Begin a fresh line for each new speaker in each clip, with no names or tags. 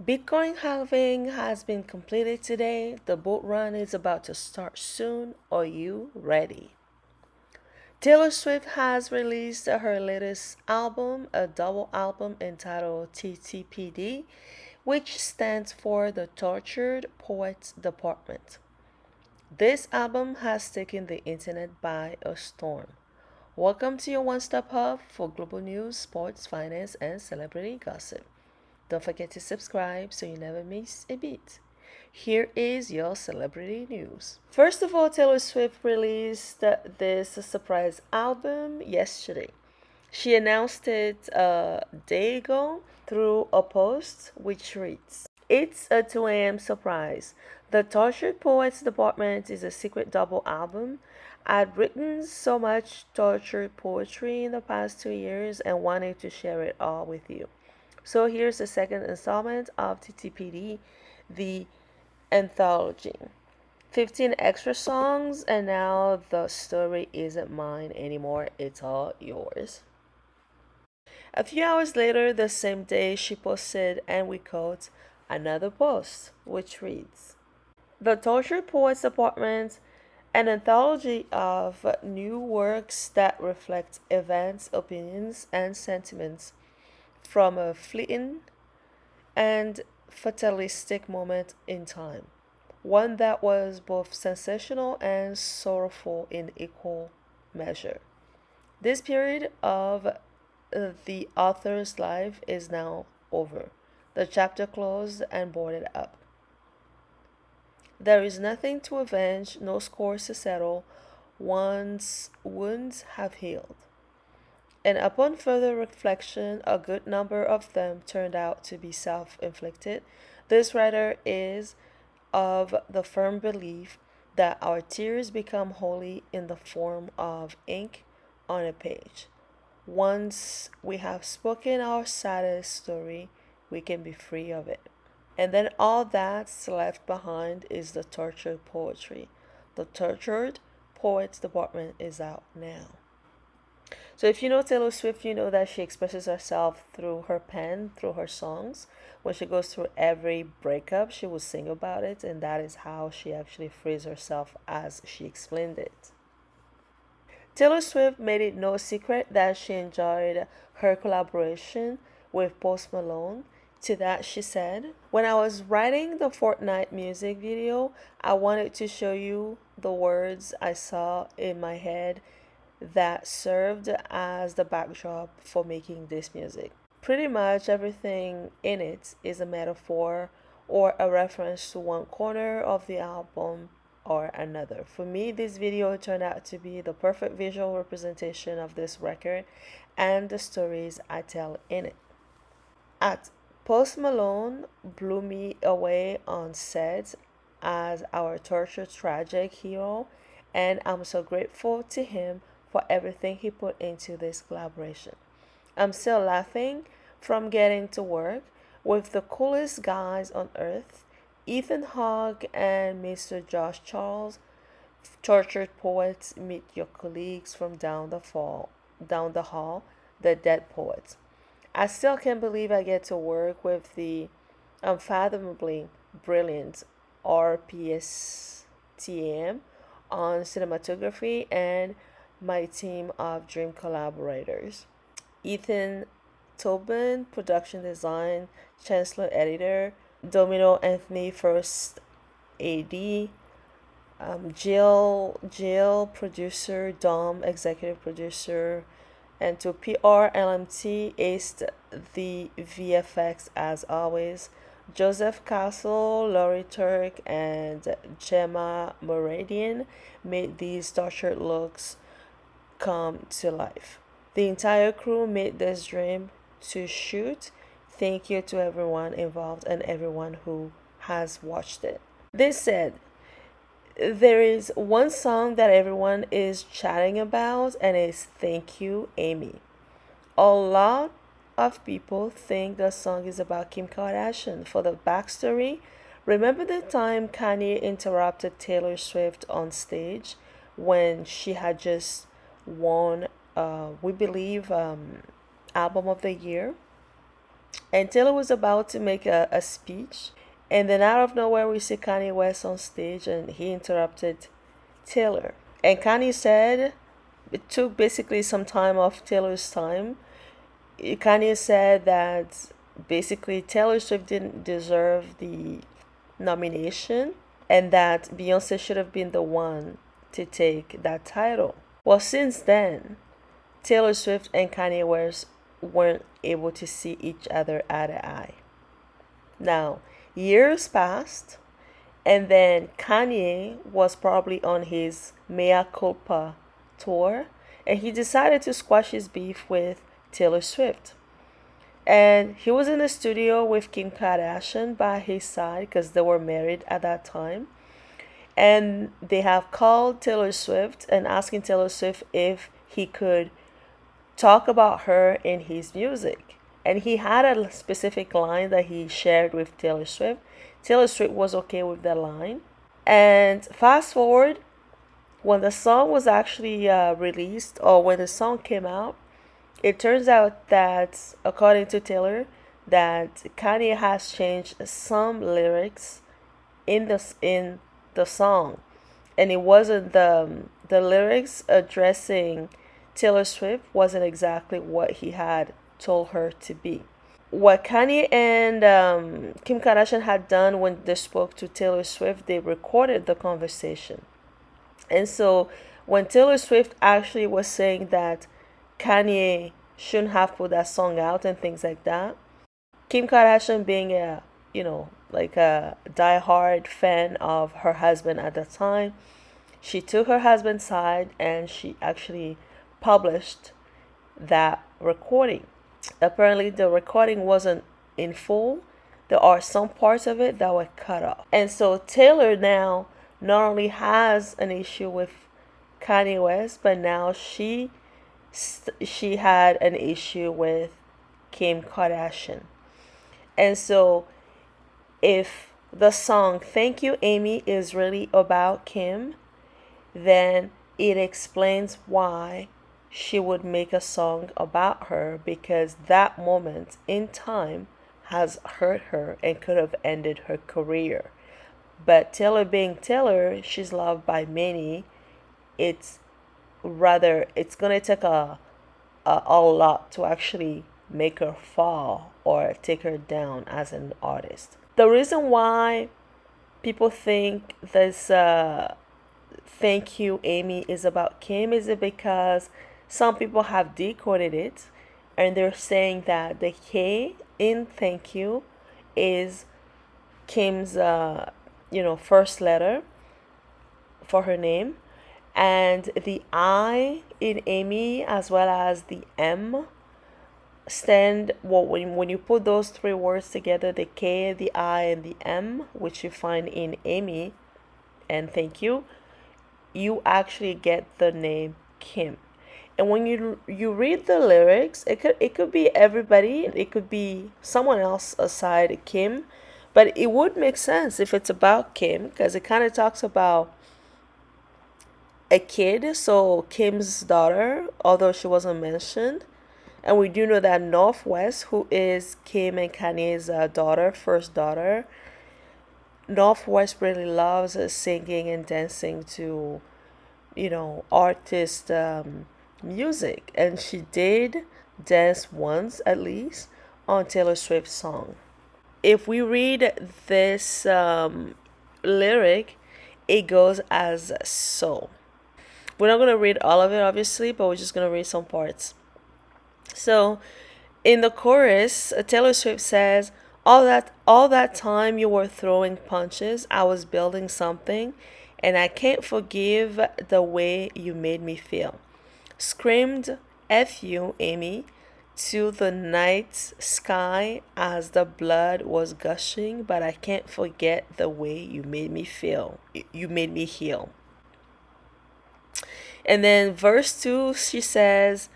Bitcoin halving has been completed today. The bull run is about to start soon. Are you ready? Taylor Swift has released her latest album, a double album entitled TTPD, which stands for the Tortured Poets Department. This album has taken the internet by a storm. Welcome to your one stop hub for global news, sports, finance, and celebrity gossip. Don't forget to subscribe so you never miss a beat. Here is your celebrity news. First of all, Taylor Swift released this surprise album yesterday. She announced it a day ago through a post which reads, "It's a 2 a.m. surprise. The Tortured Poets Department is a secret double album. I'd written so much tortured poetry in the past 2 years and wanted to share it all with you. So here's the second installment of TTPD, the anthology. 15 extra songs, and now the story isn't mine anymore, it's all yours." A few hours later, the same day, she posted, and we quote, another post, which reads, "The Tortured Poets Department, an anthology of new works that reflect events, opinions, and sentiments from a fleeting and fatalistic moment in time, one that was both sensational and sorrowful in equal measure. This period of the author's life is now over. The chapter closed and boarded up. There is nothing to avenge, no scores to settle. One's wounds have healed. And upon further reflection, a good number of them turned out to be self inflicted. This writer is of the firm belief that our tears become holy in the form of ink on a page. Once we have spoken our saddest story, we can be free of it. And then all that's left behind is the tortured poetry. The Tortured Poets Department is out now." So if you know Taylor Swift, you know that she expresses herself through her pen, through her songs. When she goes through every breakup, she will sing about it, and that is how she actually frees herself as she explained it. Taylor Swift made it no secret that she enjoyed her collaboration with Post Malone. To that, she said, "When I was writing the Fortnite music video, I wanted to show you the words I saw in my head that served as the backdrop for making this music. Pretty much everything in it is a metaphor or a reference to one corner of the album or another. For me, this video turned out to be the perfect visual representation of this record and the stories I tell in it." At Post Malone blew me away on set as our tortured tragic hero, and I'm so grateful to him for everything he put into this collaboration. I'm still laughing from getting to work with the coolest guys on earth, Ethan Hawke and Mr. Josh Charles. Tortured poets, meet your colleagues from down the hall, the dead poets. I still can't believe I get to work with the unfathomably brilliant RPSTM on cinematography and my team of dream collaborators. Ethan Tobin, production design, Chancellor editor, Domino Anthony, first AD, Jill, producer, Dom, executive producer, and to PR LMT, aced the VFX as always. Joseph Castle, Laurie Turk, and Gemma Moradian made these tortured looks come to life. The entire crew made this dream to shoot. Thank you to everyone involved and everyone who has watched it. This said, there is one song that everyone is chatting about, and it's "Thank You, Aimee." A lot of people think the song is about Kim Kardashian. For the backstory, remember the time Kanye interrupted Taylor Swift on stage when she had just won, we believe, Album of the Year? And Taylor was about to make a speech. And then out of nowhere, we see Kanye West on stage and he interrupted Taylor. And Kanye said, it took basically some time off Taylor's time. Kanye said that basically Taylor Swift didn't deserve the nomination and that Beyonce should have been the one to take that title. Well, since then, Taylor Swift and Kanye West weren't able to see each other eye to eye. Now, years passed, and then Kanye was probably on his Mea Culpa tour, and he decided to squash his beef with Taylor Swift. And he was in the studio with Kim Kardashian by his side because they were married at that time. And they have called Taylor Swift and asking Taylor Swift if he could talk about her in his music. And he had a specific line that he shared with Taylor Swift. Taylor Swift was okay with that line. And fast forward, when the song was actually released, or when the song came out, it turns out that, according to Taylor, that Kanye has changed some lyrics in the song, and it wasn't the lyrics addressing Taylor Swift wasn't exactly what he had told her to be. What Kanye and Kim Kardashian had done when they spoke to Taylor Swift, they recorded the conversation. And so when Taylor Swift actually was saying that Kanye shouldn't have put that song out and things like that, Kim Kardashian, being a, like a diehard fan of her husband at the time, she took her husband's side and she actually published that recording. Apparently the recording wasn't in full. There are some parts of it that were cut off. And so Taylor now not only has an issue with Kanye West, but now she had an issue with Kim Kardashian. And so if the song Thank You Aimee is really about Kim, then it explains why she would make a song about her, because that moment in time has hurt her and could have ended her career. But Taylor being Taylor, she's loved by many. It's gonna take a lot to actually make her fall or take her down as an artist. The reason why people think this Thank You Aimee is about Kim is because some people have decoded it and they're saying that the K in Thank You is Kim's first letter for her name, and the I in Aimee as well as the M stand, well, when you put those three words together, the K, the I, and the M, which you find in Aimee and Thank You, you actually get the name Kim. And when you read the lyrics, it could be everybody, it could be someone else aside Kim, but it would make sense if it's about Kim, because it kind of talks about a kid, so Kim's daughter, although she wasn't mentioned. And we do know that Northwest, who is Kim and Kanye's first daughter, Northwest really loves singing and dancing to, artist music. And she did dance once at least on Taylor Swift's song. If we read this lyric, it goes as so. We're not going to read all of it, obviously, but we're just going to read some parts. So, in the chorus, Taylor Swift says, all that time you were throwing punches, I was building something, and I can't forgive the way you made me feel. Screamed F you, Aimee, to the night sky as the blood was gushing, but I can't forget the way you made me feel. You made me heal. And then verse 2, she says,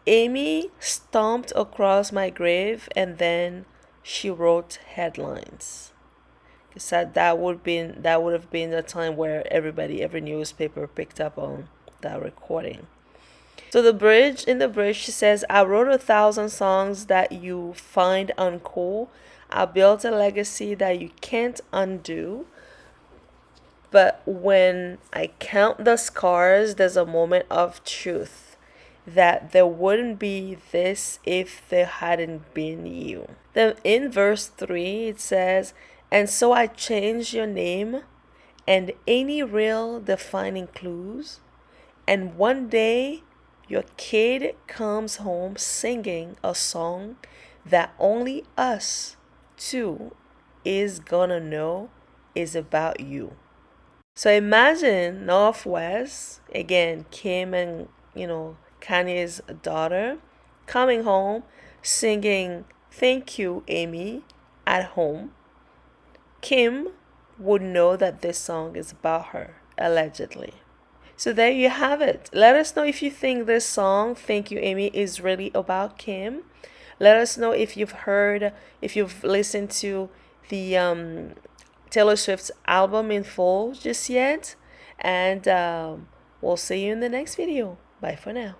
Aimee stomped across my grave and then she wrote headlines. Said that would have been the time where every newspaper picked up on that recording. So in the bridge, she says, I wrote 1,000 songs that you find uncool. I built a legacy that you can't undo. But when I count the scars, there's a moment of truth that there wouldn't be this if there hadn't been you. Then in verse 3, it says, and so I changed your name and any real defining clues. And one day, your kid comes home singing a song that only us two is gonna know is about you. So imagine Northwest, again, Kim and, Kanye's daughter, coming home singing Thank You, Aimee, at home. Kim would know that this song is about her, allegedly. So there you have it. Let us know if you think this song, Thank You, Aimee, is really about Kim. Let us know if you've listened to the Taylor Swift's album in full just yet. And we'll see you in the next video. Bye for now.